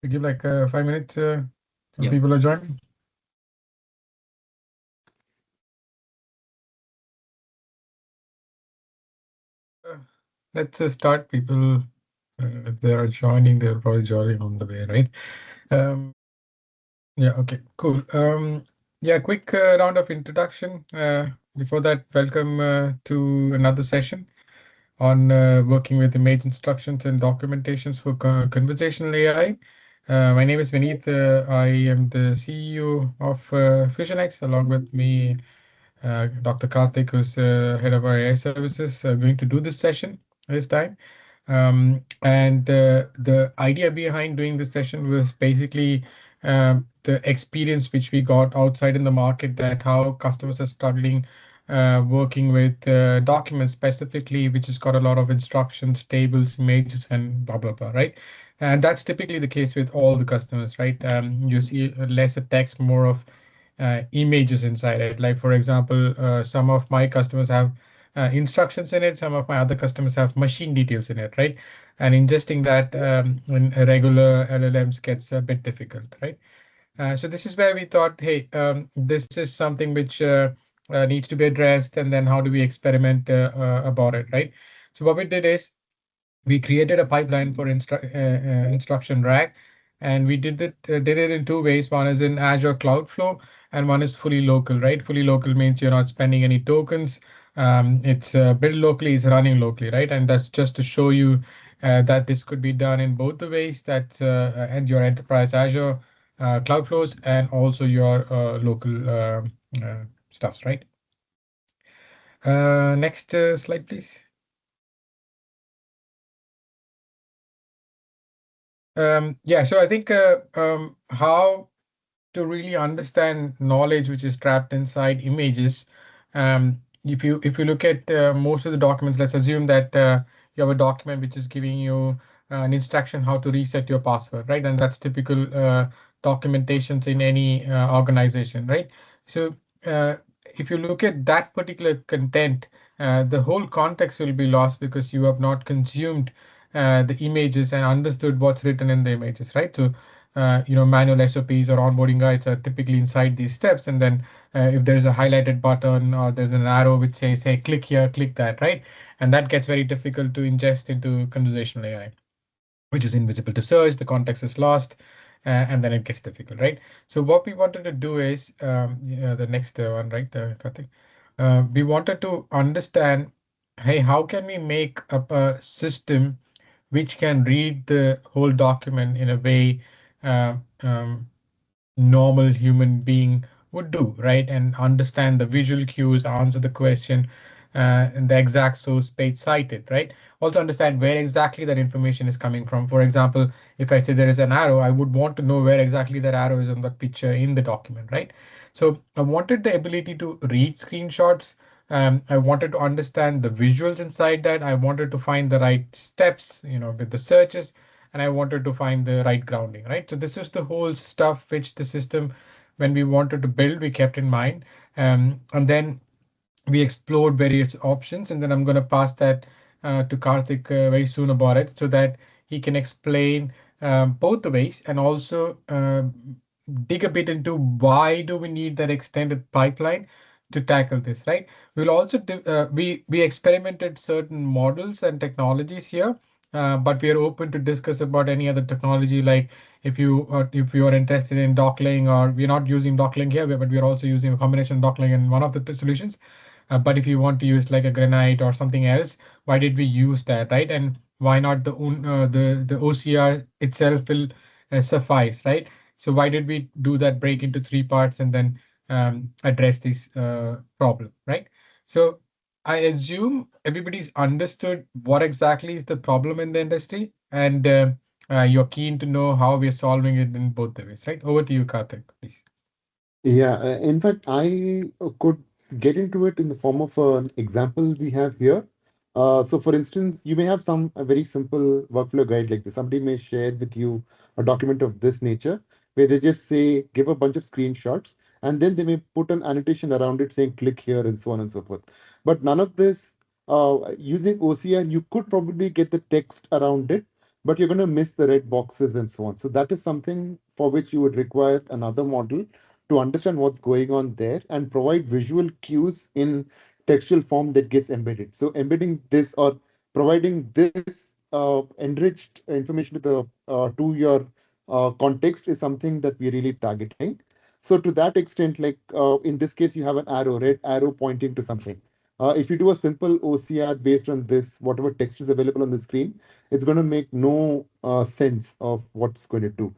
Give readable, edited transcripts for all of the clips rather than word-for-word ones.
We give like 5 minutes when Yep. people are joining. Uh, let's start. People, if they are joining, they're probably joining on the way, right? Um, yeah, okay, cool. Yeah, quick round of introduction. Before that, welcome to another session on working with image instructions and documentations for conversational AI. My name is Vineet. I am the CEO of FusionX. Along with me, Dr. Karthik, who's head of our AI services, going to do this session this time. And the idea behind doing this session was basically the experience which we got outside in the market, that how customers are struggling working with documents specifically, which has got a lot of instructions, tables, images, and blah, blah, blah, right? And that's typically the case with all the customers, right? You see lesser text, more of images inside it. Like, for example, some of my customers have instructions in it, some of my other customers have machine details in it, right? And ingesting that in a regular LLMs gets a bit difficult, right? So this is where we thought, hey, this is something which needs to be addressed, and then how do we experiment about it, right? So what we did is we created a pipeline for instruction rack, and we did it in two ways. One is in Azure Cloudflow, and one is fully local, right? Fully local means you're not spending any tokens. It's built locally, it's running locally, right? And that's just to show you that this could be done in both the ways, that and your enterprise Azure Cloudflows, and also your local stuffs, right? Next slide, please. Yeah, so I think how to really understand knowledge which is trapped inside images. If you look at most of the documents, let's assume that you have a document which is giving you an instruction how to reset your password, right? And that's typical documentations in any organization, right? So uh, if you look at that particular content, the whole context will be lost because you have not consumed the images and understood what's written in the images, right? So manual SOPs or onboarding guides are typically inside these steps. And then if there's a highlighted button or there's an arrow which says, hey, click here, click that, right? And that gets very difficult to ingest into conversational AI, which is invisible to search, the context is lost, and then it gets difficult, right? So what we wanted to do is yeah, the next one, right, Karthik? We wanted to understand, hey, how can we make up a system which can read the whole document in a way uh, um, normal human being would do, right? And understand the visual cues, answer the question, and the exact source page cited, right? Also understand where exactly that information is coming from. For example, if I say there is an arrow, I would want to know where exactly that arrow is on the picture in the document, right? So I wanted the ability to read screenshots. I wanted to understand the visuals inside that. I wanted to find the right steps, with the searches, and I wanted to find the right grounding, right? So this is the whole stuff which the system, when we wanted to build, we kept in mind. And then we explored various options, and then I'm going to pass that to Karthik very soon about it, so that he can explain both the ways, and also dig a bit into why do we need that extended pipeline to tackle this, right? We'll also do, we experimented certain models and technologies here, but we are open to discuss about any other technology. Like if you are interested in docking, or we're not using docking here, but we are also using a combination docking in one of the solutions. But if you want to use like a granite or something else, why did we use that, right? And why not the OCR itself will suffice, right? So why did we do that break into three parts and then address this problem, right? So I assume everybody's understood what exactly is the problem in the industry, and you're keen to know how we're solving it in both the ways, right? Over to you, Karthik, please. Yeah, in fact, I could get into it in the form of an example we have here. So, for instance, you may have some a very simple workflow guide like this. Somebody may share with you a document of this nature where they just say, give a bunch of screenshots, and then they may put an annotation around it saying, click here, and so on and so forth. But none of this, using OCR, you could probably get the text around it. but you're going to miss the red boxes and so on. So that is something for which you would require another model to understand what's going on there and provide visual cues in textual form that gets embedded. So embedding this or providing this enriched information to your context is something that we're really targeting. So to that extent, like in this case, you have an arrow, red arrow pointing to something. If you do a simple OCR based on this, whatever text is available on the screen, it's going to make no sense of what's going to do.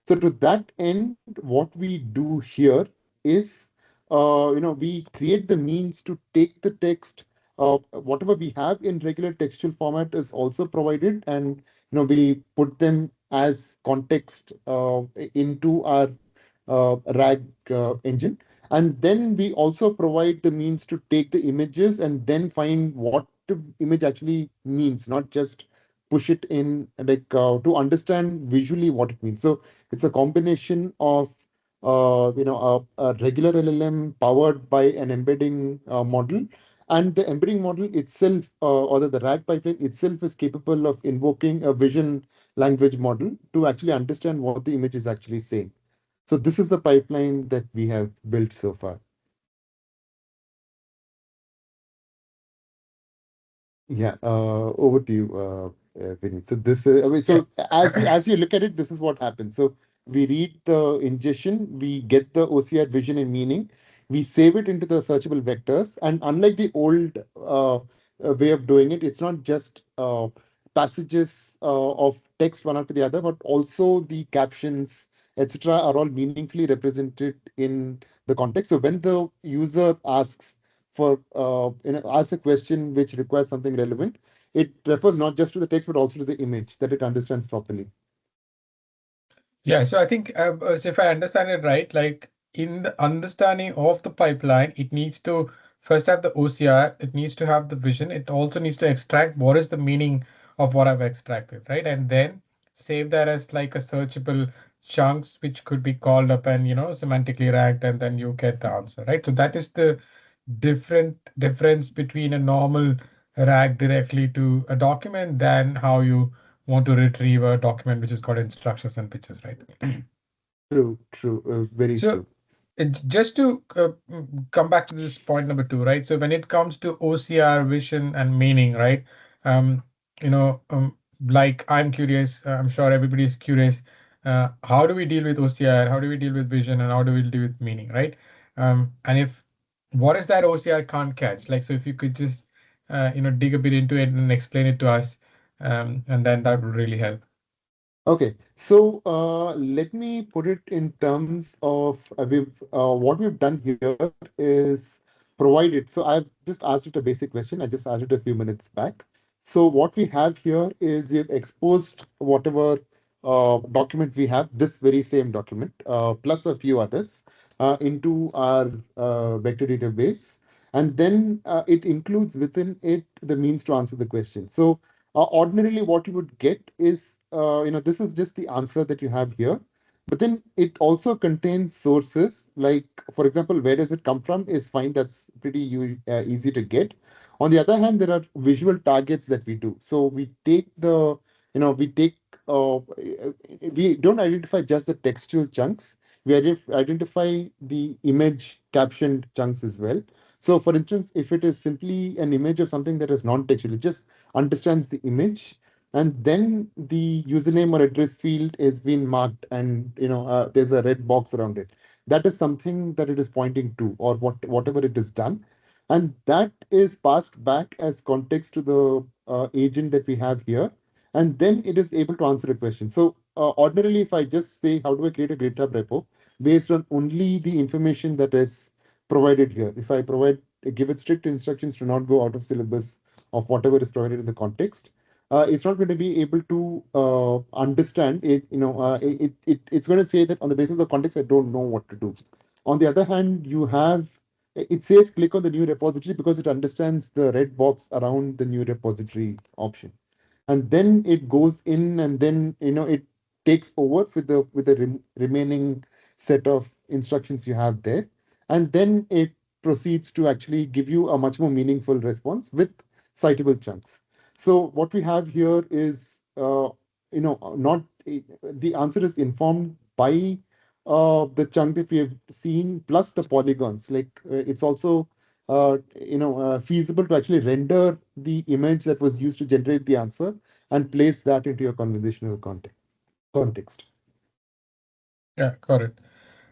So to that end, what we do here is, we create the means to take the text. Whatever we have in regular textual format is also provided, and we put them as context into our RAG engine. And then we also provide the means to take the images and then find what the image actually means, not just push it in, like to understand visually what it means. So it's a combination of a regular LLM powered by an embedding model, and the embedding model itself, or the RAG pipeline itself, is capable of invoking a vision language model to actually understand what the image is actually saying. So this is the pipeline that we have built so far. Yeah, over to you, Vineet. So this, I mean, Yeah. so as you look at it, this is what happens. So we read the ingestion, we get the OCR vision and meaning, we save it into the searchable vectors, and unlike the old way of doing it, it's not just passages of text one after the other, but also the captions, etc., are all meaningfully represented in the context. So when the user asks for ask a question which requires something relevant, it refers not just to the text but also to the image that it understands properly. Yeah, so I think so if I understand it right, like in the understanding of the pipeline, it needs to first have the OCR, it needs to have the vision, it also needs to extract what is the meaning of what I've extracted, right? And then save that as like a searchable chunks which could be called up and semantically ranked, and then you get the answer, right? So that is the difference between a normal RAG directly to a document than how you want to retrieve a document which has got instructions and pictures, right? True, true, very So true. just to come back to this point number two, right? So when it comes to OCR, vision, and meaning, right? Um, you know, like I'm curious, I'm sure everybody's curious. How do we deal with OCR? How do we deal with vision? And how do we deal with meaning, right? And if what is that OCR can't catch? Like, so if you could just dig a bit into it and explain it to us, and then that would really help. Okay, so let me put it in terms of what we've done here is provided. So I've just asked it a basic question. I just asked it a few minutes back. So what we have here is we've exposed whatever document we have, this very same document, plus a few others, into our vector database, and then it includes within it the means to answer the question. So ordinarily, what you would get is, this is just the answer that you have here. But then it also contains sources, like, for example, where does it come from is fine. That's pretty easy to get. On the other hand, there are visual targets that we do. So we take we don't identify just the textual chunks. We identify the image captioned chunks as well. So, for instance, if it is simply an image of something that is non-textual, it just understands the image, and then the username or address field is being marked, and there's a red box around it. That is something that it is pointing to, or whatever it is done, and that is passed back as context to the agent that we have here, and then it is able to answer a question. So, ordinarily, if I just say, how do I create a GitHub repo based on only the information that is provided here? If I give it strict instructions to not go out of syllabus of whatever is provided in the context, it's not going to be able to understand it. It's going to say that on the basis of the context, I don't know what to do. On the other hand, it says click on the new repository because it understands the red box around the new repository option, and then it goes in, and then it takes over with the remaining set of instructions you have there, and then it proceeds to actually give you a much more meaningful response with citable chunks. So what we have here is not the answer is informed by the chunk that we have seen plus the polygons. Like it's also feasible to actually render the image that was used to generate the answer and place that into your conversational context. Yeah, got it.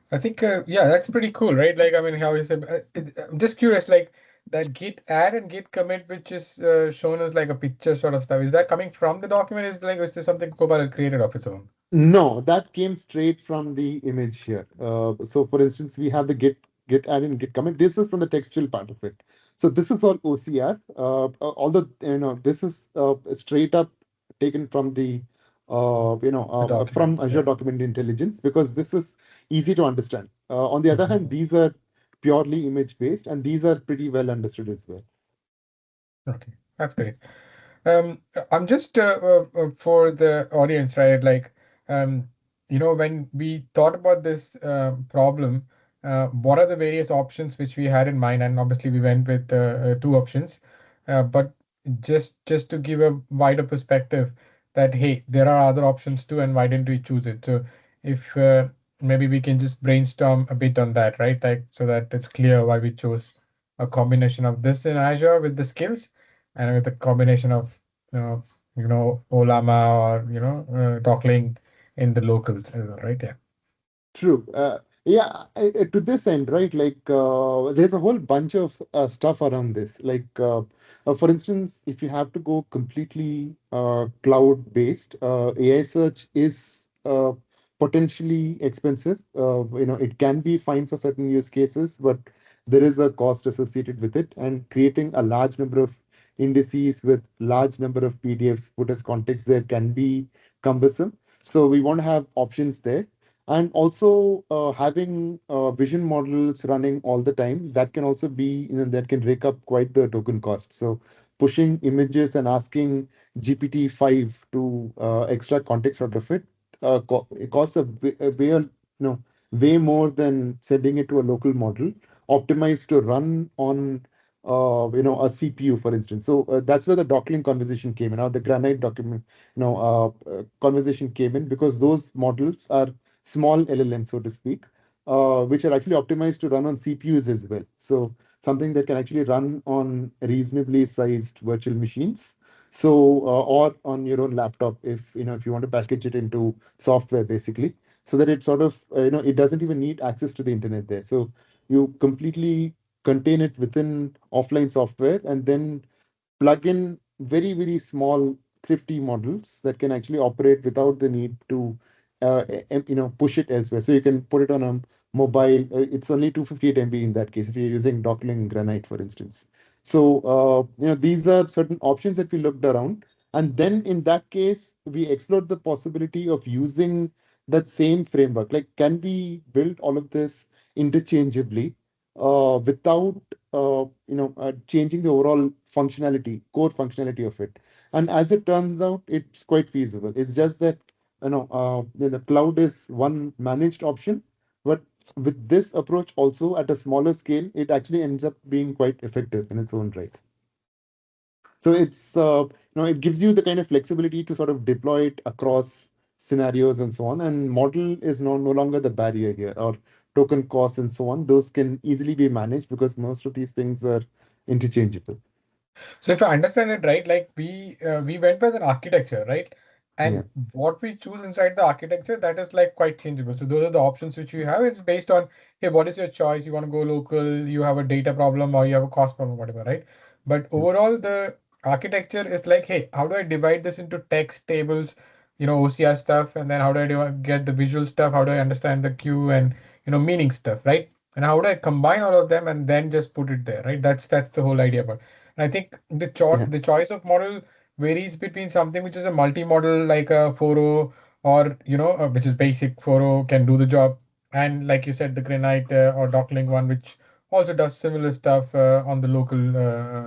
I think, yeah, that's pretty cool, right? Like, I mean, how you said, I'm just curious, like that git add and git commit, which is shown as like a picture sort of stuff. Is that coming from the document? Is there something Copilot created of its own? No, that came straight from the image here. So, for instance, we have the git add and git commit. This is from the textual part of it. So this is all OCR. Although this is straight up taken from the The from document, Azure yeah. Document Intelligence because this is easy to understand. On the other Mhm. hand, these are purely image based and these are pretty well understood as well. Okay, that's great. I'm just for the audience, right? Like, um, when we thought about this problem, what are the various options which we had in mind? And obviously, we went with two options. But just to give a wider perspective, that hey, there are other options too, and why didn't we choose it? So, if maybe we can just brainstorm a bit on that, right? Like, so that it's clear why we chose a combination of this in Azure with the skills and with a combination of uh, Olama or Tockling in the locals as well, right? Yeah. True. Yeah, to this end, right? Like, there's a whole bunch of stuff around this. Like, for instance, if you have to go completely cloud-based, AI search is potentially expensive. It can be fine for certain use cases, but there is a cost associated with it. And creating a large number of indices with large number of PDFs put as context there can be cumbersome. So we want to have options there and also having vision models running all the time that can also be that can rake up quite the token cost. So pushing images and asking GPT-5 to extract context out of it, it costs a way way more than sending it to a local model optimized to run on a CPU, for instance. So that's where the Dockling conversation came in, or the Granite document conversation came in, because those models are small LLM, so to speak, which are actually optimized to run on CPUs as well. So something that can actually run on reasonably sized virtual machines. So or on your own laptop if you want to package it into software basically, so that it sort of it doesn't even need access to the internet there. So you completely contain it within offline software and then plug in very, very small, thrifty models that can actually operate without the need to, push it elsewhere. So you can put it on a mobile. It's only 258 MB in that case if you're using Dockling Granite, for instance. So, these are certain options that we looked around. And then in that case, we explored the possibility of using that same framework. Like, can we build all of this interchangeably without changing the overall functionality, core functionality of it. And as it turns out, it's quite feasible. It's just that the cloud is one managed option, but with this approach also at a smaller scale, it actually ends up being quite effective in its own right. So it gives you the kind of flexibility to sort of deploy it across scenarios and so on. And model is no longer the barrier here, or token costs and so on. Those can easily be managed because most of these things are interchangeable. So if I understand it right, like we went with an architecture, right? Yeah. And what we choose inside the architecture, that is like quite changeable. So those are the options which you have. It's based on, hey, what is your choice? You want to go local, you have a data problem, or you have a cost problem, whatever, right? But overall, the architecture is like, hey, how do I divide this into text tables, OCR stuff, and then how do I get the visual stuff? How do I understand the queue and meaning stuff, right? And how do I combine all of them and then just put it there, right? That's the whole idea about. And I think Yeah. the choice of model varies between something which is a multi-model like a 4.0 or which is basic 4.0 can do the job, and like you said, the Granite or Docklink one which also does similar stuff on the local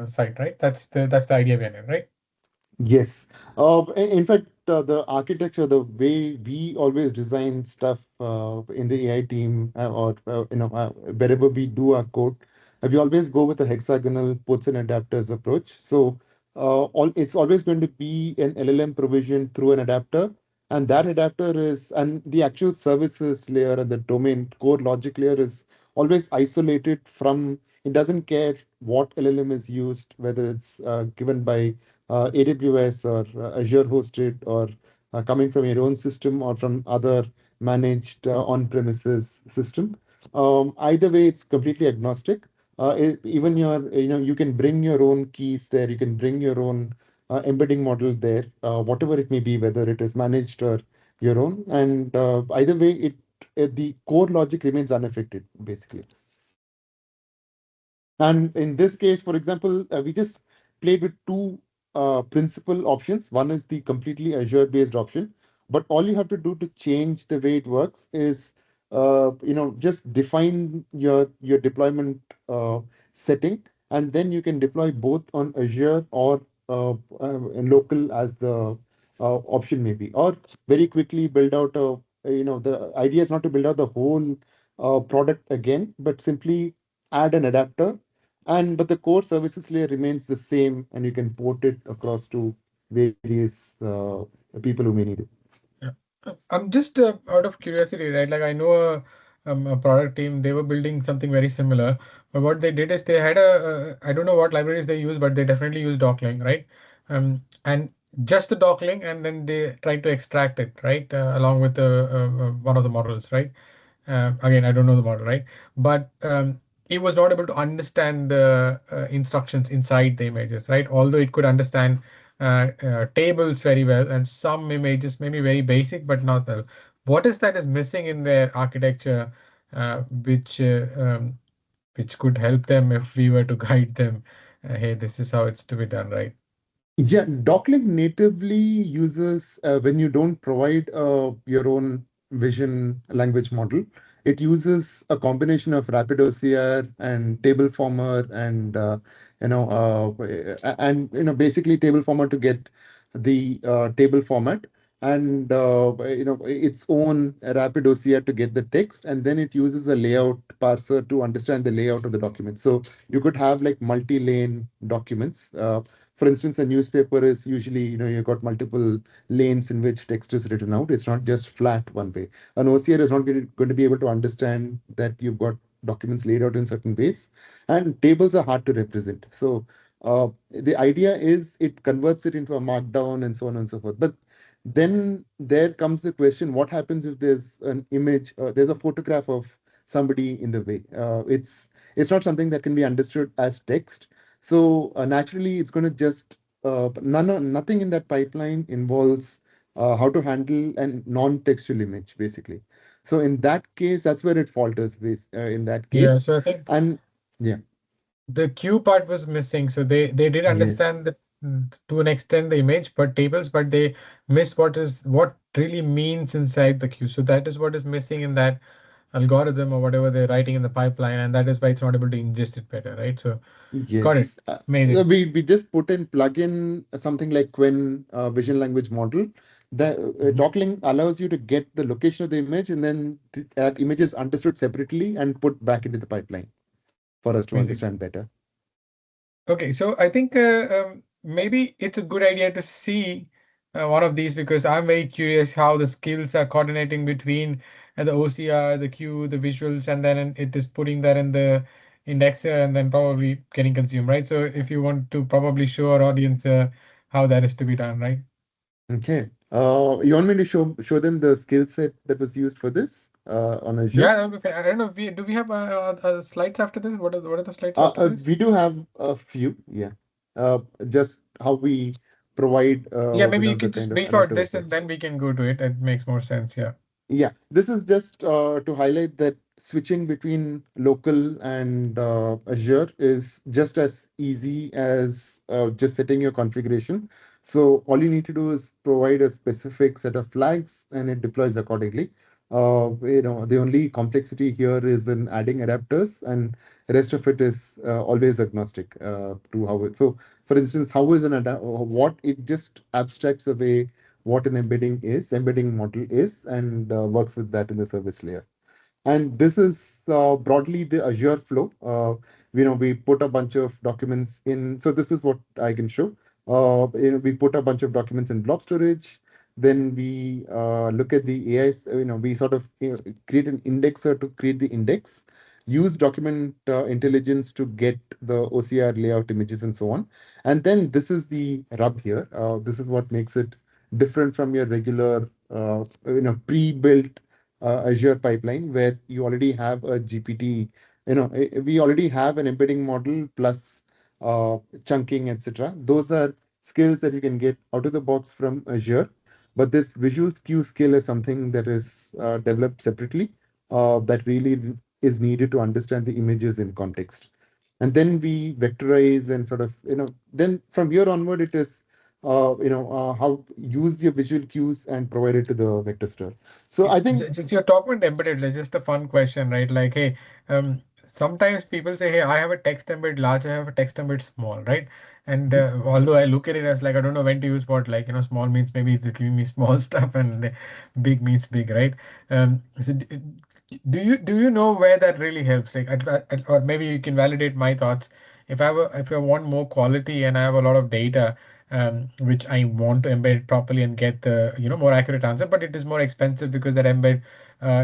site, right? That's the idea behind it, right? Yes. In fact, the architecture, the way we always design stuff in the AI team, or wherever we do our code, we always go with a hexagonal puts and adapters approach. So, it's always going to be an LLM provision through an adapter, And that adapter is, and the actual services layer and the domain core logic layer is always isolated from, it doesn't care what LLM is used, whether it's given by AWS or Azure hosted, or coming from your own system or from other managed on-premises system. Either way, it's completely agnostic. Even you can bring your own keys there. You can bring your own embedding model there, whatever it may be, whether it is managed or your own. And either way, the core logic remains unaffected, basically. And in this case, for example, we just played with two principal options. One is the completely Azure-based option, but all you have to do to change the way it works is, just define your deployment setting, and then you can deploy both on Azure or local as the option may be, or very quickly build out the idea is not to build out the whole product again, but simply add an adapter, and but the core services layer remains the same, and you can port it across to various people who may need it. Yeah. I'm just out of curiosity, right? Like I know a product team, they were building something very similar, but what they did is they had I don't know what libraries they use, but they definitely use dockling, right? And just the dockling, and then they tried to extract it, right, along with one of the models, right? Again, I don't know the model, right? But it was not able to understand the instructions inside the images, right? Although it could understand tables very well, and some images may be very basic, but not well. What is that is missing in their architecture, uh, which uh, um, which could help them if we were to guide them? Hey, this is how it's to be done, right? Yeah, Docklink natively uses, when you don't provide your own vision language model, it uses a combination of rapid OCR and table former, and basically table former to get the table format, and its own rapid OCR to get the text, and then it uses a layout parser to understand the layout of the document. So you could have like multi-lane documents. For instance, a newspaper is usually, you've got multiple lanes in which text is written out. It's not just flat one way. An OCR is not going to be able to understand that you've got documents laid out in certain ways, and tables are hard to represent. So the idea is it converts it into a markdown and so on and so forth. But then there comes the question: what happens if there's an image, there's a photograph of somebody in the way? It's not something that can be understood as text, so naturally, it's going to just nothing in that pipeline involves how to handle a non-textual image, basically. So in that case, that's where it falters. In that Yeah, case, so I think and yeah, the queue part was missing. So they did yes, understand that to an extent the image, but tables, but they missed what really means inside the queue. So that is what is missing in that algorithm or whatever they're writing in the pipeline, and that is why it's not able to ingest it better, right? So got it. yes. Amazing. We just put in plug in something like Quen vision language model. The Mhm. docklink allows you to get the location of the image, and then that image is understood separately and put back into the pipeline for us to Amazing. understand better. Okay, so I think maybe it's a good idea to see one of these because I'm very curious how the skills are coordinating between the OCR, the queue, the visuals, and then it is putting that in the indexer and then probably getting consumed, right? So if you want to probably show our audience how that is to be done, right? Okay. You want me to show them the skill set that was used for this on Azure? Yeah, that would be fair. I don't know. Do we have slides after this? What are the slides after this? We do have a few, yeah. Just how we provide, Yeah, maybe you the can just kind of wait for adaptive this and approach. then we can go to it. It makes more sense. Yeah. Yeah, this is just to highlight that switching between local and Azure is just as easy as just setting your configuration. So all you need to do is provide a specific set of flags and it deploys accordingly. The only complexity here is in adding adapters, and the rest of it is always agnostic to how it. So, for instance, how is an what it just abstracts away what an embedding model is, and works with that in the service layer. And this is broadly the Azure flow. We put a bunch of documents in. So this is what I can show. We put a bunch of documents in blob storage. then we look at the AI, we sort of create an indexer to create the index, use document intelligence to get the OCR layout images and so on. And then this is the rub here. This is what makes it different from your regular, pre-built Azure pipeline where you already have a GPT. We already have an embedding model plus chunking, etc. Those are skills that you can get out of the box from Azure. But this visual cue skill is something that is developed separately, that really is needed to understand the images in context. And then we vectorize and sort of, then from here onward, it is, how use your visual cues and provide it to the vector store. So Yeah, I think, since you're talking about embedded, it's just a fun question, right? Like, hey, sometimes people say, hey, I have a text embed large, I have a text embed small, right? And although I look at it as like, I don't know when to use what, like, small means maybe it's giving me small stuff and big means big, right? Do you know where that really helps? Like, or maybe you can validate my thoughts. If I want more quality and I have a lot of data, which I want to embed properly and get the more accurate answer, but it is more expensive because that embed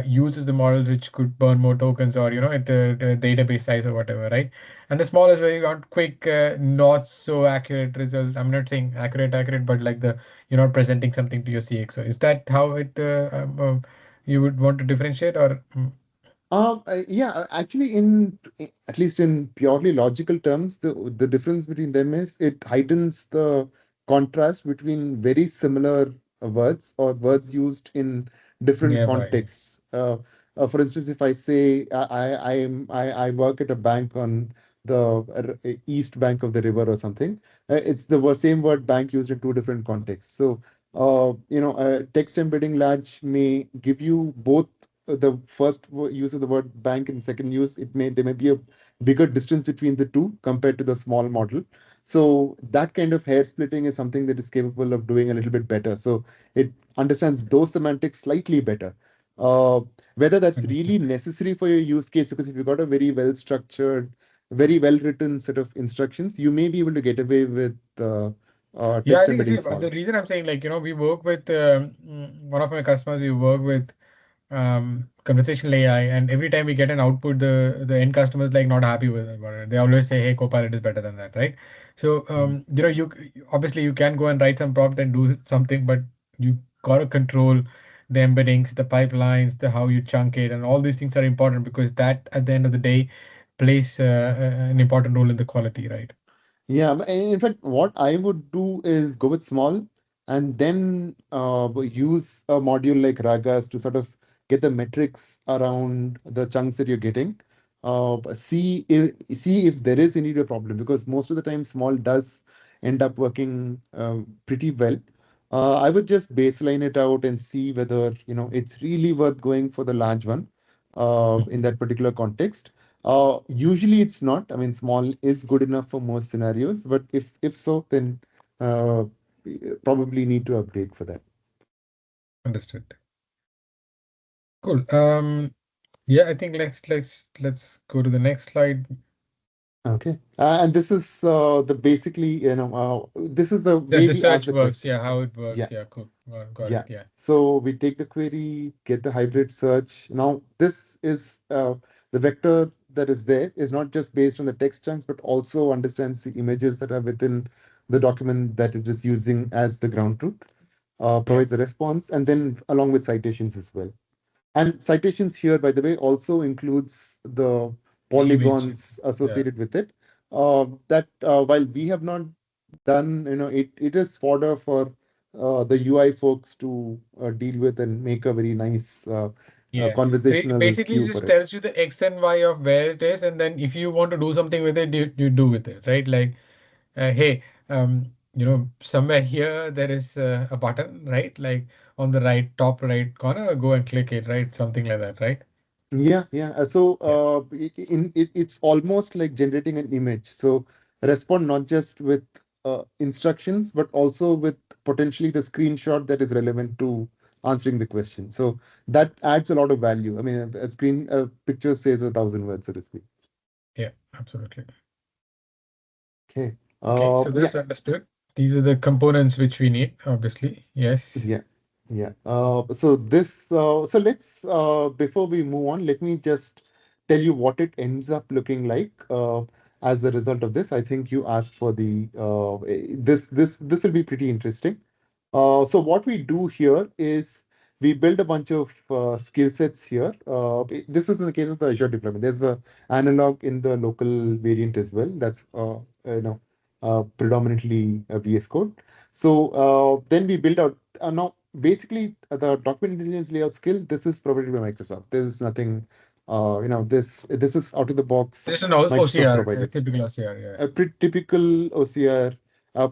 uses the models which could burn more tokens or at the database size or whatever, right? And the small is where you want quick, not so accurate results. I'm not saying accurate, but like you're not presenting something to your CXO. Is that how it you would want to differentiate or? yeah, actually, at least in purely logical terms, the difference between them is it heightens the contrast between very similar words or words used in different Nearby? contexts. For instance, if I say I work at a bank on the east bank of the river or something, it's the same word bank used in two different contexts. So, text embedding large may give you both the first use of the word bank and second use, there may be a bigger distance between the two compared to the small model. So that kind of hair splitting is something that is capable of doing a little bit better. So it understands those semantics slightly better. Uh, Whether that's really Understood. necessary for your use case, because if you've got a very well structured, very well written set of instructions, you may be able to get away with Yeah, I text think see, embedding small. the reason I'm saying, like, we work with one of my customers, we work with conversational AI, and every time we get an output, the end customer is like not happy with it. About it. They always say, "Hey, Copilot is better than that," right? So, obviously you can go and write some prompt and do something, but you gotta control the embeddings, the pipelines, the how you chunk it, and all these things are important because that, at the end of the day, plays an important role in the quality, right? Yeah, but in fact, what I would do is go with small and then use a module like Ragas to sort of get the metrics around the chunks that you're getting. See if there is indeed a problem, because most of the time small does end up working pretty well. I would just baseline it out and see whether it's really worth going for the large one in that particular context. Usually it's not. I mean, small is good enough for most scenarios, but if so, then uh, probably need to upgrade for that. Understood. Cool. Yeah, I think let's go to the next slide. Okay. And this is the basically, this is the The way the we ask search the works, question. yeah, how it Yeah. works. Yeah, cool. Got Yeah. it. Yeah. So we take the query, get the hybrid search. Now, this is the vector that is there is not just based on the text chunks, but also understands the images that are within the document that it is using as the ground truth, Yeah. provides a response, and then along with citations as well. And citations here, by the way, also includes the The image. polygons Yeah. associated with it. That while we have not done, it is fodder for the UI folks to deal with and make a very nice Yeah. So it conversational basically queue just for it. tells you the X and Y of where it is, and then if you want to do something with it, you do with it, right? Like, hey, somewhere here there is a button, right? Like on the top right corner, go and click it, right? Something like that, right? Yeah, yeah. So Yeah. it's almost like generating an image. So respond not just with instructions, but also with potentially the screenshot that is relevant to answering the question. So that adds a lot of value. I mean, a picture says 1,000 words, so to speak. Yeah, absolutely. Okay. Okay, so Yeah, that's understood. These are the components which we need, obviously. Yes. yeah. Yeah. So let's before we move on, let me just tell you what it ends up looking like as a result of this. I think you asked for the this will be pretty interesting. So what we do here is we build a bunch of skill sets here. This is in the case of the Azure deployment. There's a analog in the local variant as well. That's predominantly VS Code. So then we build out now basically the document intelligence layout skill. This is provided by Microsoft. There is nothing. This is out of the box Just an Microsoft OCR, provided typical OCR. Yeah, a pretty typical OCR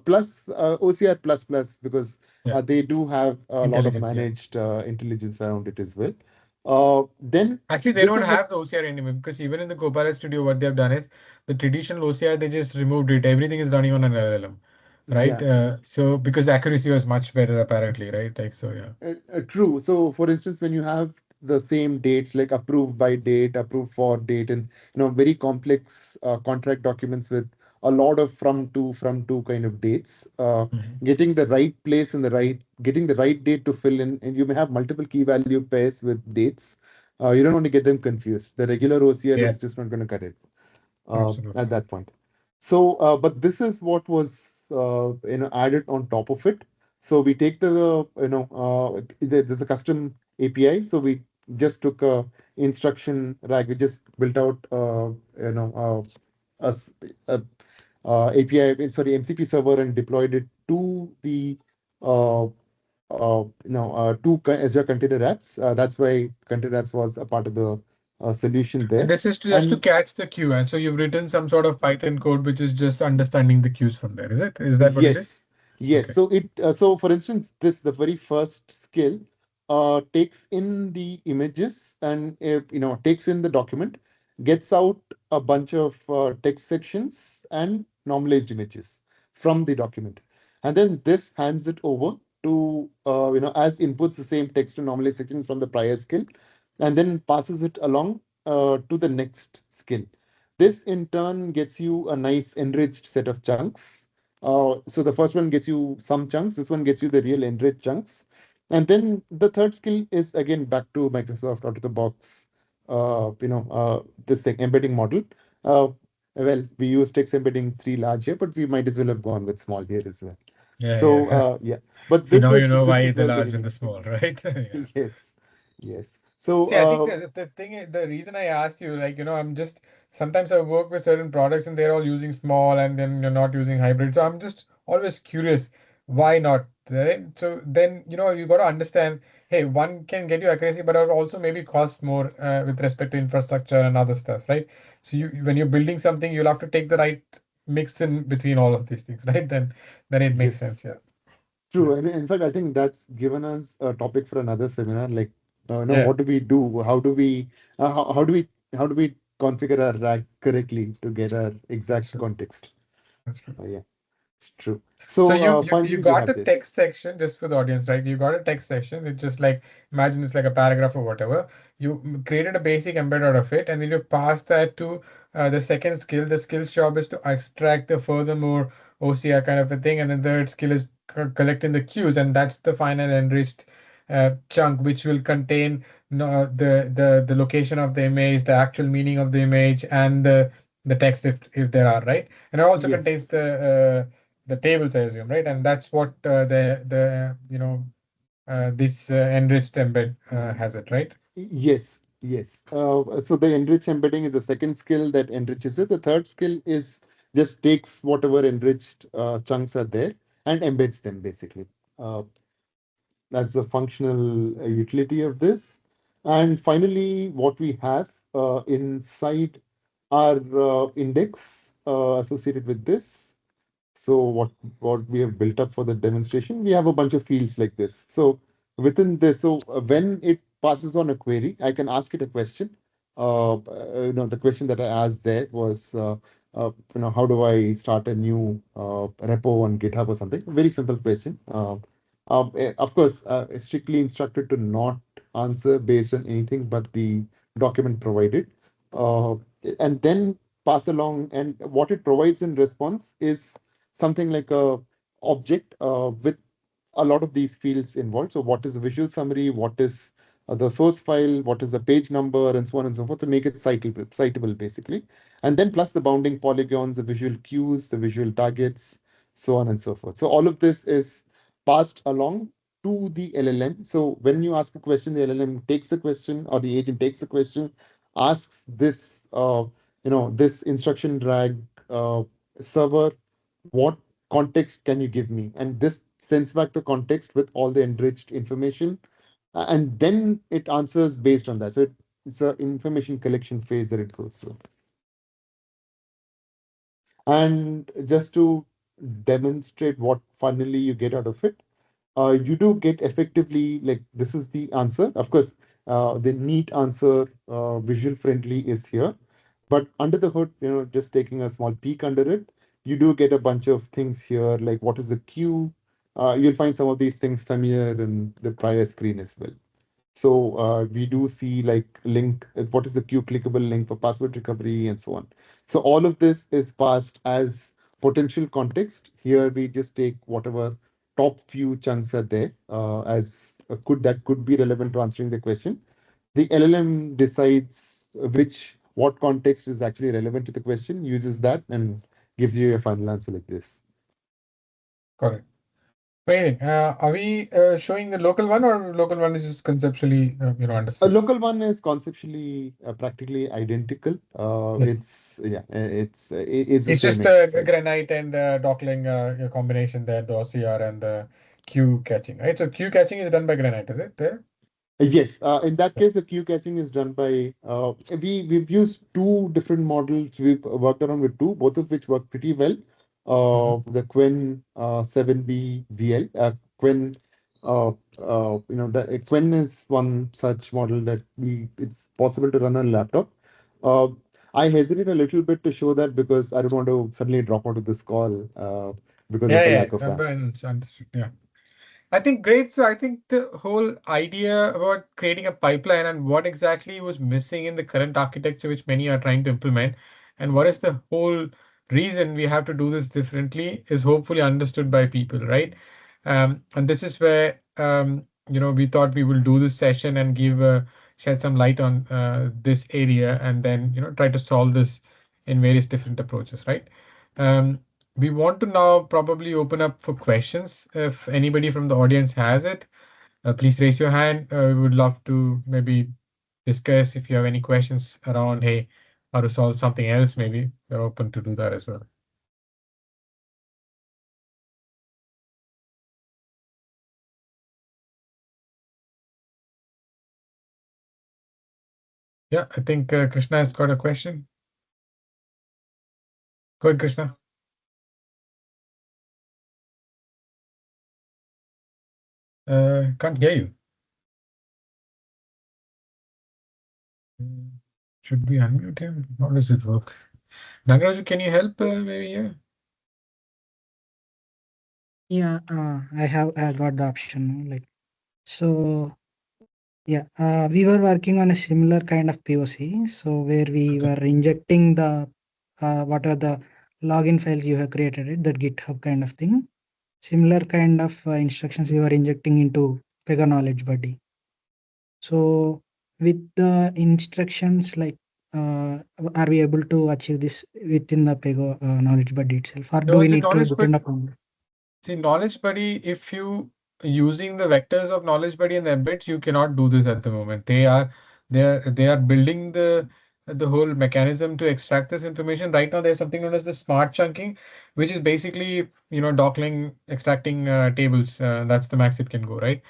plus OCR plus plus because yeah. they do have a lot of Intelligence. Yeah. managed intelligence around it as well. Then Actually, they this don't is what have the OCR anymore because even in the Copilot Studio, what they've done is the traditional OCR, they just removed it. Everything is running on an LLM, right? yeah. So because the accuracy was much better, apparently, right? Like, so, yeah. True. So, for instance, when you have the same dates, like approved by date, approved for date, and very complex contract documents with a lot of from to kind of dates, Mhm. getting the right place and getting the right date to fill in, and you may have multiple key value pairs with dates. You don't want to get them confused. The regular OCR Yeah, is just not going to cut it at absolutely. that point. So, but this is what was added on top of it. So we take there's a custom API. So we just took a instruction rack. We just built out a, s- a API, sorry, MCP server and deployed it to the uh, Azure container apps. That's why container apps was a part of the solution And there. this is to just to And catch the queue. And so you've written some sort of Python code, which is just understanding the queues from there. Is it? Is that what it is? yes, yes. Okay. So for instance, this the very first skill takes in the images and takes in the document, gets out a bunch of text sections and normalized images from the document, and then this hands it over to as inputs the same text and normalized section from the prior skill, and then passes it along to the next skill. This in turn gets you a nice enriched set of chunks. So the first one gets you some chunks. This one gets you the real enriched chunks. And then the third skill is again back to Microsoft out of the box. This thing embedding model. Uh, well, we use text embedding 3 large here, but we might as well have gone with small here as well. Yeah, So yeah. yeah, but See, this now you is know this why is the where the large and the winning skill. small, right? Yeah. Yes, yes. So See, I think the thing is, the reason I asked you, like, I'm just sometimes I work with certain products and they're all using small and then you're not using hybrid. So I'm just always curious, why not? Right? So then, you got to understand, hey, one can get you accuracy, but it also maybe cost more with respect to infrastructure and other stuff, right? So when you're building something, you'll have to take the right mix in between all of these things, right? Then it makes sense. yes. Yeah. Yeah. True, and in fact, I think that's given us a topic for another seminar. Like, Yeah. what do we do? How do we configure our rack correctly to get our That's exact true. context? That's true. Yeah, it's true. So So you finally, we got have a this. text section just for the audience, right? You got a text section. It's just like imagine it's like a paragraph or whatever. You created a basic embed out of it, and then you pass that to the second skill. The skill's job is to extract the furthermore OCR kind of a thing, and then the third skill is collecting the cues, and that's the final enriched chunk, which will contain no, the location of the image, the actual meaning of the image, and the text if there are, right? And it also contains Yes, the tables, I assume, right? And that's what the this enriched embed has it, right? yes. So the enrich embedding is the second skill that enriches it. The third skill is just takes whatever enriched chunks are there and embeds them basically. Uh, That's the functional utility of this. And finally, what we have inside our index associated with this. So what we have built up for the demonstration, we have a bunch of fields like this. So within this, when it passes on a query, I can ask it a question. The question that I asked there was, how do I start a new repo on GitHub or something? Very simple question. Of course, it's strictly instructed to not answer based on anything but the document provided, uh, and then pass along. And what it provides in response is something like a object with a lot of these fields involved. So what is the visual summary? What is the source file? What is the page number? And so on and so forth to make it citable basically. And then plus the bounding polygons, the visual cues, the visual targets, so on and so forth. So all of this is passed along to the LLM. So when you ask a question, the LLM takes the question, or the agent takes the question, asks this, this instruction drag server, what context can you give me? And this sends back the context with all the enriched information, and then it answers based on that. So it's an information collection phase that it goes through. And just to demonstrate what finally you get out of it, you do get effectively like this is the answer. Of course, the neat answer, visual friendly, is here, but under the hood, just taking a small peek under it, you do get a bunch of things here, like what is the queue. You'll find some of these things familiar in the prior screen as well. So we do see like link, what is the queue clickable link for password recovery and so on. So all of this is passed as potential context. Here we just take whatever top few chunks are there as that could be relevant to answering the question. The LLM decides what context is actually relevant to the question, uses that and gives you a final answer like this. Correct. Wait, are we showing the local one, or local one is just conceptually, A understood? local one is conceptually practically identical. Yeah. It's the It's same just exercise. granite and Dockling combination there, the OCR and the queue catching, right? So queue catching is done by granite, is it there? Yes, in that Yeah. case, the queue catching is done by we've used two different models. We've worked around with two, both of which work pretty well. Mhm. The Quen 7B VL, Quen, the Quen is one such model that it's possible to run on a laptop. Uh, I hesitate a little bit to show that because I don't want to suddenly drop out of this call because Yeah, of a yeah, lack of RAM. but it's understood. Yeah. I think great. So I think the whole idea about creating a pipeline and what exactly was missing in the current architecture, which many are trying to implement, and what is the whole reason we have to do this differently, is hopefully understood by people, right? And this is where we thought we will do this session and shed some light on this area, and then try to solve this in various different approaches, right? Um, we want to now probably open up for questions. If anybody from the audience has it, please raise your hand. We would love to maybe discuss if you have any questions around, hey, how to solve something else, maybe we're open to do that as well. Yeah, I think Krishna has got a question. Go ahead, Krishna. Can't hear you. Mm, Should we unmute him? How does it work? Nagaraju, can you help maybe here? Yeah, I have got the option. Like, so yeah, we were working on a similar kind of POC. So where we Okay. were injecting the what are the login files you have created it, that GitHub kind of thing. Similar kind of instructions we were injecting into Pega Knowledge Buddy. So with the instructions like are we able to achieve this within the Pega Knowledge Buddy itself, or do No, we it's a need to knowledge, but depend upon? see, Knowledge Buddy, if you using the vectors of Knowledge Buddy and the embeds, you cannot do this at the moment. They are building the whole mechanism to extract this information. Right now, there's something known as the smart chunking, which is basically Dockling extracting tables. That's the max it can go, right?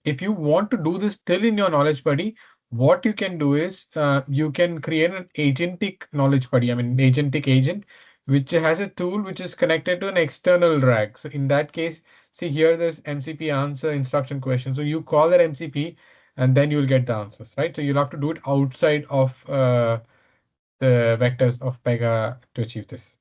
If you want to do this still in your Knowledge Buddy, what you can do is you can create an agentic Knowledge Buddy. I mean, agentic agent which has a tool which is connected to an external RAG. So in that case, see here, there's MCP answer instruction question. So you call that MCP and then you'll get the answers, right? So you'll have to do it outside of the vectors of Pega to achieve this.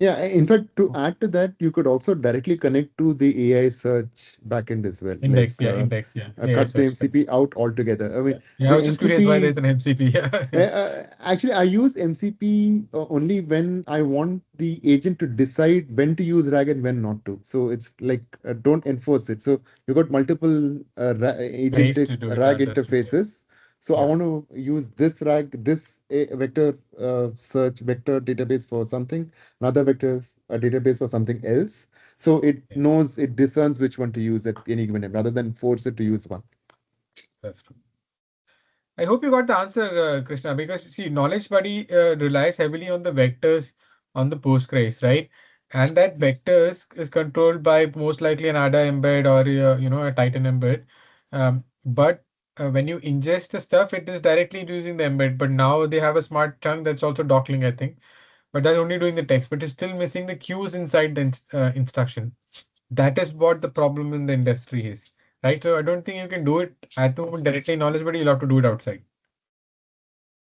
Yeah, in fact, to add to that, you could also directly connect to the AI search backend as well, like Index, yeah, AI cut the search. MCP out altogether. I Yeah, mean, yeah. I the was just curious why MCP. there's an MCP. Yeah, Actually, I use MCP only when I want the agent to decide when to use RAG and when not to. So it's like don't enforce it. So you got multiple ways agentic to do it. RAG Understood. Yeah, interfaces. So I yeah, want to use this RAG, this vector search vector database for something, another vector database for something else. So it yeah. knows, it discerns which one to use at any given time, rather than force it to use one. That's true. I hope you got the answer, Krishna, because see, Knowledge Buddy relies heavily on the vectors on the Postgres, right? And that vectors is controlled by most likely an ADA embed or a Titan embed. But when you ingest the stuff, it is directly using the embed. But now they have a smart chunk that's also dockling, I think. But that's only doing the text, but it's still missing the cues inside the instruction. That is what the problem in the industry is, right? So I don't think you can do it at the moment directly in Knowledge Buddy. You'll have to do it outside.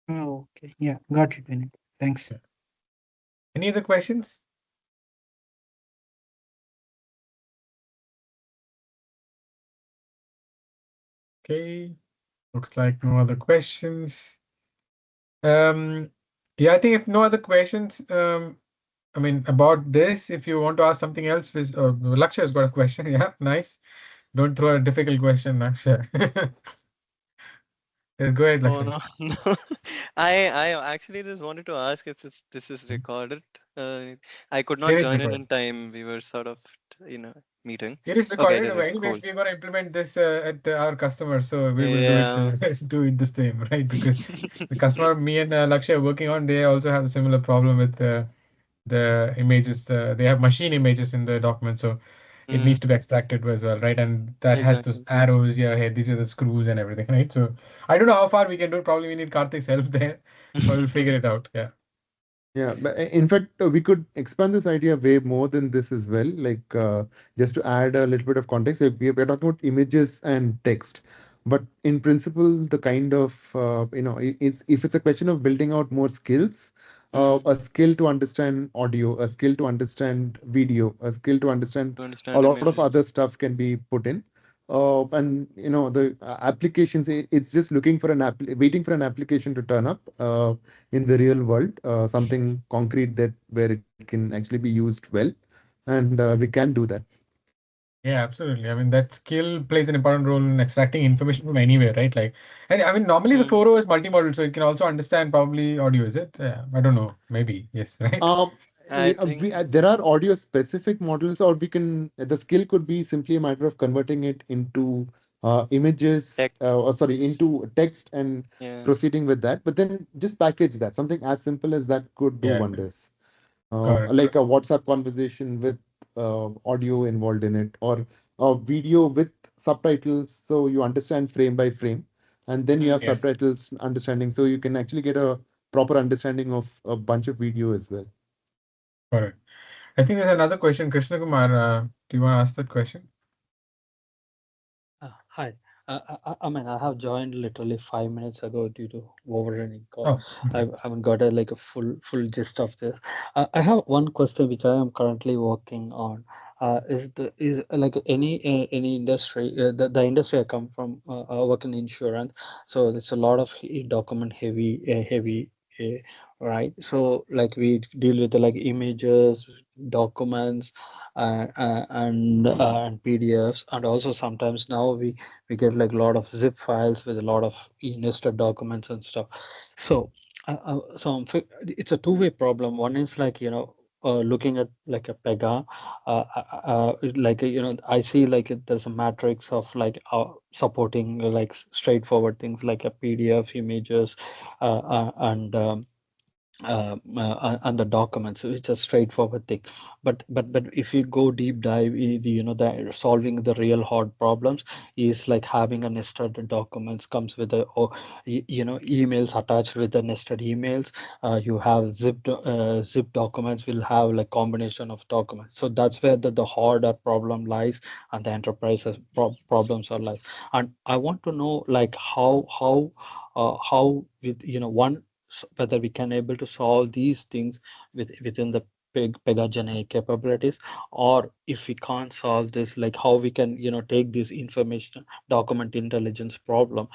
Oh, okay. Yeah, got it, Vinay. Thanks. Yeah. Any other questions? Okay, looks like no other questions. Um, yeah, I think if no other questions, I mean about this, if you want to ask something else, Laksha has got a question. Yeah, nice. Don't throw a difficult question, Laksha. Yeah, go ahead, Oh Laksha. no, no. I actually just wanted to ask if this is Mhm. recorded. I could not It is join in recorded. time. We were sort of, you know, meeting. It is Okay, it recorded. is Anyways, cool. we're gonna implement this at our customer, so we will do it Yeah. do it the same, right? Because the customer me and Lakshay are working on, they also have a similar problem with the images. They have machine images in the document, so it Mm, needs to be extracted as well, right? And that has those exactly. arrows. Yeah, hey, these are the screws and everything, right? So I don't know how far we can do it. Probably we need Karthik's help there, but we'll figure it out. Yeah. Yeah, but in fact, we could expand this idea way more than this as well. Like, just to add a little bit of context, we're talking about images and text, but in principle, the kind of it's if it's a question of building out more skills, Mm, a skill to understand audio, a skill to understand video, a skill to understand to a understand lot of images. other stuff can be put in. And the applications, it's just looking for waiting for an application to turn up. In the real world, something concrete that where it can actually be used well, and we can do that. Yeah, absolutely. I mean, that skill plays an important role in extracting information from anywhere, right? Like, and I mean, normally the Mm, 4O is multimodal, so it can also understand probably audio, is it? Yeah, I don't know. Maybe, yes, right? Um, I think there are audio specific models, or we can the skill could be simply a matter of converting it into images, tech. or sorry, into text and Yeah, proceeding with that. But then just package that. Something as simple as that could do Yeah, wonders. got it. Like a WhatsApp conversation with audio involved in it, or a video with subtitles, so you understand frame by frame, and then you mm, have Yeah, subtitles understanding, so you can actually get a proper understanding of a bunch of video as well. got it. I think there's another question. Krishna Kumar, do you want to ask that question? Hi. I mean, I have joined literally 5 minutes ago due to overrunning call. Oh, I okay. haven't got a like a full gist of this. I have one question which I am currently working on. Is like any industry the industry I come from, I work in insurance, so it's a lot of document heavy. Right, so like we deal with the like images, documents, and PDFs, and also sometimes now we get like a lot of zip files with a lot of nested documents and stuff. So it's a two-way problem. One is like looking at like a Pega, like I see like there's a matrix of like supporting like straightforward things like a PDF images, and and the documents, which is straightforward thing. But if you go deep dive, the solving the real hard problems is like having a nested documents comes with a, or emails attached with the nested emails. You have zip documents will have like combination of documents, so that's where the harder problem lies, and the enterprises problems are like. And I want to know like how with one whether we can able to solve these things within the Pega GenAI capabilities, or if we can't solve this, like how we can, take this information document intelligence problem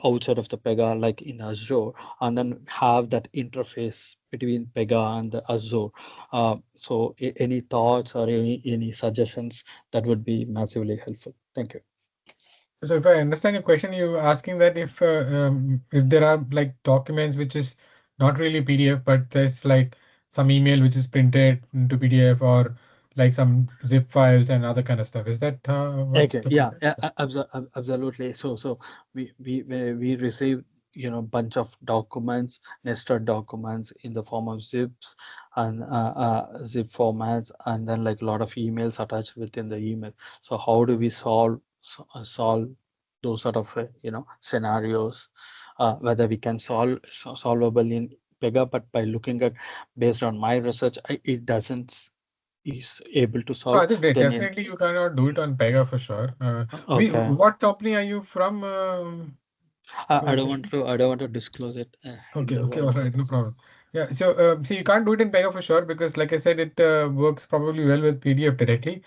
outside of the Pega, like in Azure, and then have that interface between Pega and the Azure. So any thoughts or any suggestions that would be massively helpful. Thank you. So if I understand your question, you asking that if there are like documents which is not really PDF, but there's like some email which is printed into PDF, or like some zip files and other kind of stuff. Is that what Okay, the yeah, question? yeah, absolutely. So we receive, bunch of documents, nested documents in the form of zips and zip formats, and then like a lot of emails attached within the email. So how do we solve those sort of scenarios? Whether we can solvable in Pega, but by looking at, based on my research, it doesn't is able to No, solve. I think Then in definitely you cannot do it on Pega for sure. okay. What company are you from? I don't want to. I don't want to disclose it in Okay, the okay, all wild. So right, no problem. Yeah, so see, you can't do it in Pega for sure because, like I said, it works probably well with PDF directly.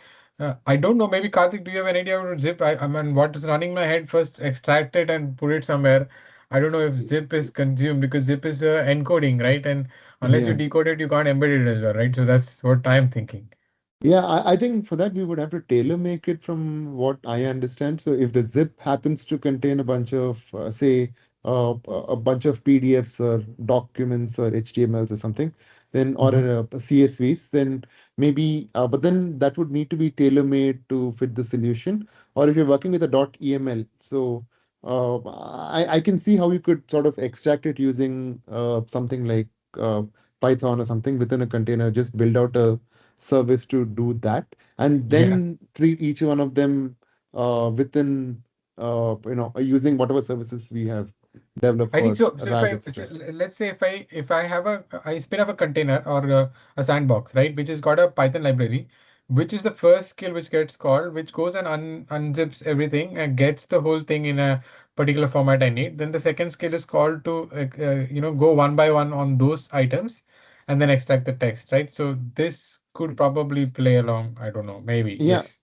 I don't know. Maybe Karthik, do you have an idea about zip? I mean, what is running my head? First, extract it and put it somewhere. I don't know if zip is consumed because zip is encoding, right? And unless you Yeah. decode it, you can't embed it as well, right? So that's what I'm thinking. Yeah, I think for that we would have to tailor make it from what I understand. So if the zip happens to contain a bunch of, say, a bunch of PDFs or documents or HTMLs or something, then or Hmm. CSVs, then maybe, but then that would need to be tailor made to fit the solution. Or if you're working with a .eml, so I can see how you could sort of extract it using something like Python or something within a container. Just build out a service to do that, and Yeah. then treat each one of them within using whatever services we have developed I think for so. So if RAG, I etc. let's say if I have I spin up a container or a sandbox, right, which has got a Python library, which is the first skill which gets called, which goes and unzips everything and gets the whole thing in a particular format I need. Then the second skill is called to go one by one on those items and then extract the text, right? So this could probably play along. I don't know. Maybe Yeah. yes.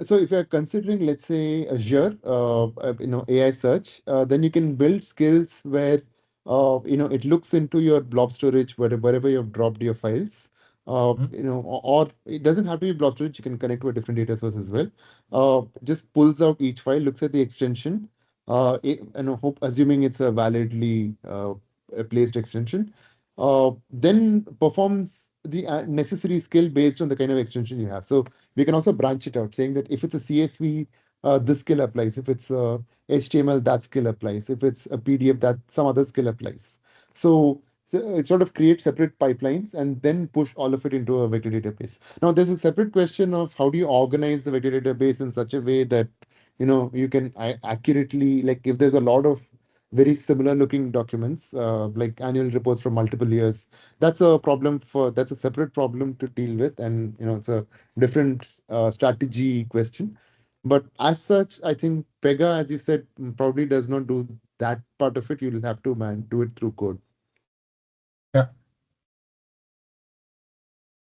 So if you're considering, let's say, Azure, AI search, then you can build skills where, it looks into your blob storage wherever you've dropped your files. Mhm. Or it doesn't have to be blob storage. You can connect to a different data source as well. Just pulls out each file, looks at the extension. Assuming it's a validly placed extension, then performs the necessary skill based on the kind of extension you have. So we can also branch it out, saying that if it's a CSV, this skill applies. If it's HTML, that skill applies. If it's a PDF, that some other skill applies. So it sort of creates separate pipelines and then push all of it into a vector database. Now, there's a separate question of how do you organize the vector database in such a way that you can accurately, like if there's a lot of very similar looking documents, like annual reports from multiple years, that's a separate problem to deal with, and it's a different strategy question. But as such, I think Pega, as you said, probably does not do that part of it. You'll have to do it through code. Yeah.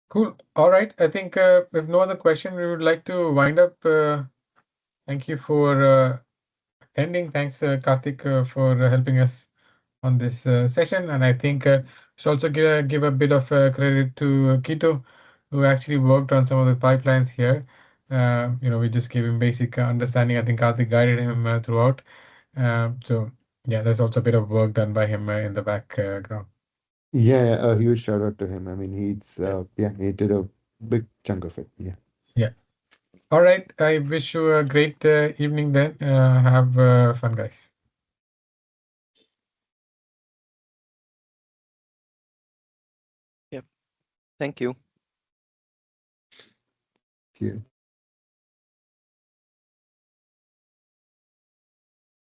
Cool. All right. I think if no other question, we would like to wind up. Thank you for attending. Thanks, Karthik, for helping us on this session. And I think should also give a bit of credit to Kito, who actually worked on some of the pipelines here. We just gave him basic understanding. I think Karthik guided him throughout. So yeah, there's also a bit of work done by him in the background. Yeah, yeah, a huge shout out to him. I mean, Yeah. he did a big chunk of it. Yeah. Yeah. All right. I wish you a great evening then. Have fun, guys. Yep. Thank you. Thank you.